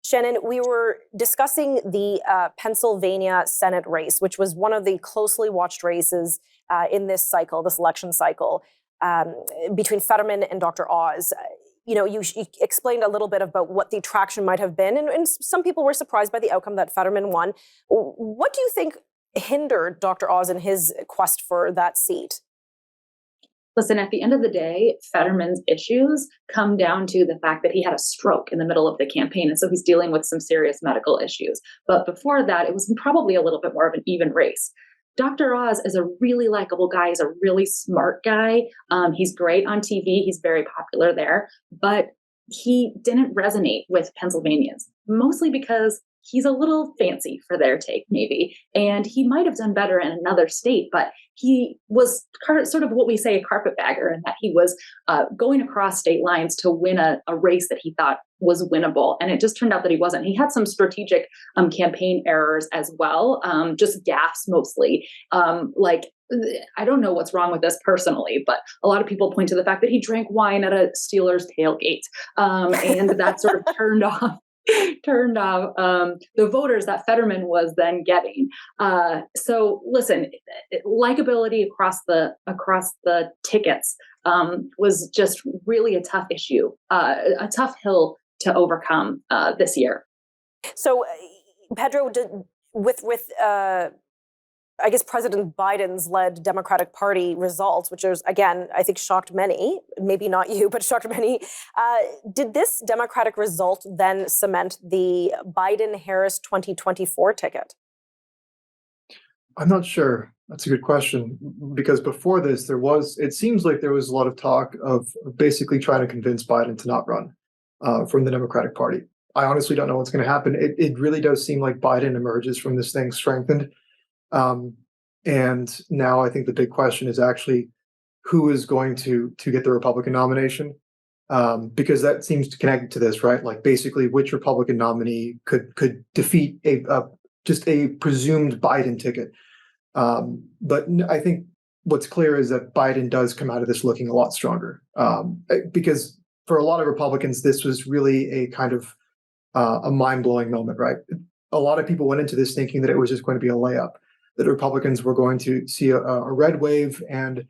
Shannon, we were discussing the Pennsylvania Senate race, which was one of the closely watched races in this cycle, this election cycle, between Fetterman and Dr. Oz. You explained a little bit about what the traction might have been, and some people were surprised by the outcome that Fetterman won. What do you think hindered Dr. Oz in his quest for that seat? Listen, at the end of the day, Fetterman's issues come down to the fact that he had a stroke in the middle of the campaign. And so he's dealing with some serious medical issues. But before that, it was probably a little bit more of an even race. Dr. Oz is a really likable guy. He's a really smart guy. He's great on TV. He's very popular there. But he didn't resonate with Pennsylvanians, mostly because he's a little fancy for their take, maybe. And he might have done better in another state, but he was sort of what we say a carpetbagger, in that he was going across state lines to win a race that he thought was winnable. And it just turned out that he wasn't. He had some strategic campaign errors as well, just gaffes mostly. I don't know what's wrong with this personally, but a lot of people point to the fact that he drank wine at a Steelers tailgate. And that sort of turned off the voters that Fetterman was then getting. So listen, likability across the tickets was just really a tough issue, a tough hill to overcome this year. So, Pedro, with I guess President Biden's led Democratic Party results, which is, again, I think shocked many, maybe not you, but shocked many. Did this Democratic result then cement the Biden-Harris 2024 ticket? I'm not sure. That's a good question, because before this, it seems like there was a lot of talk of basically trying to convince Biden to not run from the Democratic Party. I honestly don't know what's going to happen. It really does seem like Biden emerges from this thing strengthened. And now I think the big question is actually who is going to get the Republican nomination, because that seems to connect to this, right? Like basically which Republican nominee could defeat just a presumed Biden ticket. But I think what's clear is that Biden does come out of this looking a lot stronger, because for a lot of Republicans, this was really a kind of a mind-blowing moment, right? A lot of people went into this thinking that it was just going to be a layup, that Republicans were going to see a red wave and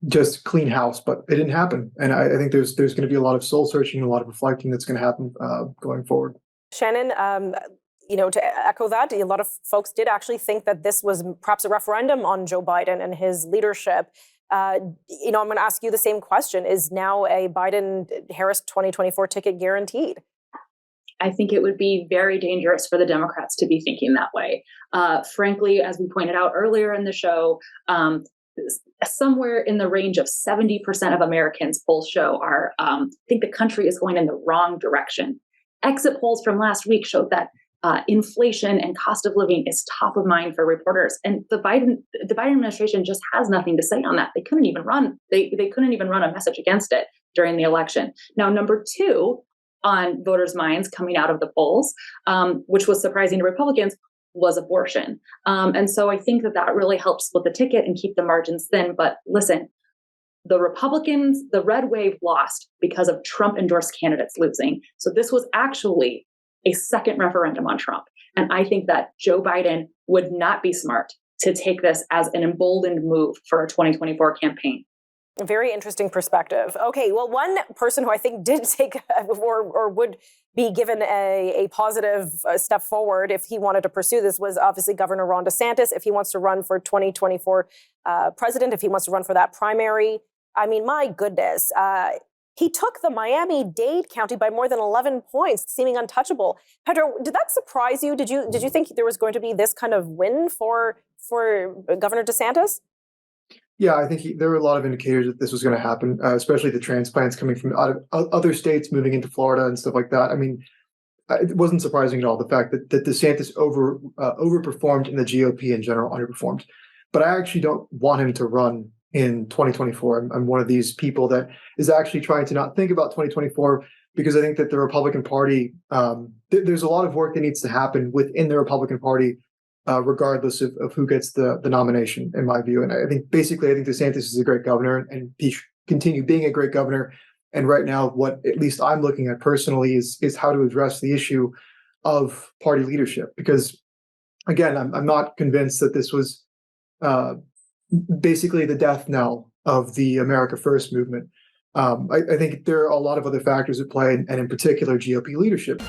just clean house, but it didn't happen. And I think there's going to be a lot of soul searching, a lot of reflecting that's going to happen going forward. Shannon, to echo that, a lot of folks did actually think that this was perhaps a referendum on Joe Biden and his leadership. I'm going to ask you the same question. Is now a Biden-Harris 2024 ticket guaranteed? I think it would be very dangerous for the Democrats to be thinking that way. Frankly, as we pointed out earlier in the show, somewhere in the range of 70% of Americans, polls show, think the country is going in the wrong direction. Exit polls from last week showed that inflation and cost of living is top of mind for reporters, and the Biden administration just has nothing to say on that. They couldn't even run. They couldn't even run a message against it during the election. Now, number two on voters' minds coming out of the polls, which was surprising to Republicans, was abortion. And so I think that really helps split the ticket and keep the margins thin. But listen, the Republicans, the red wave lost because of Trump-endorsed candidates losing. So this was actually a second referendum on Trump. And I think that Joe Biden would not be smart to take this as an emboldened move for a 2024 campaign. A very interesting perspective. Okay, well, one person who I think did take or would be given a positive step forward if he wanted to pursue this was obviously Governor Ron DeSantis. If he wants to run for 2024 president, if he wants to run for that primary, I mean, my goodness. He took the Miami-Dade County by more than 11 points, seeming untouchable. Pedro, did that surprise you? Did you think there was going to be this kind of win for Governor DeSantis? Yeah, I think there were a lot of indicators that this was going to happen, especially the transplants coming from out of other states moving into Florida and stuff like that. I mean, it wasn't surprising at all, the fact that DeSantis overperformed and the GOP in general underperformed. But I actually don't want him to run in 2024. I'm one of these people that is actually trying to not think about 2024, because I think that the Republican Party, there's a lot of work that needs to happen within the Republican Party, regardless of who gets the nomination, in my view. And I think DeSantis is a great governor, and he should continue being a great governor. And right now, what at least I'm looking at personally is how to address the issue of party leadership. Because again, I'm not convinced that this was basically the death knell of the America First movement. I think there are a lot of other factors at play, and in particular, GOP leadership.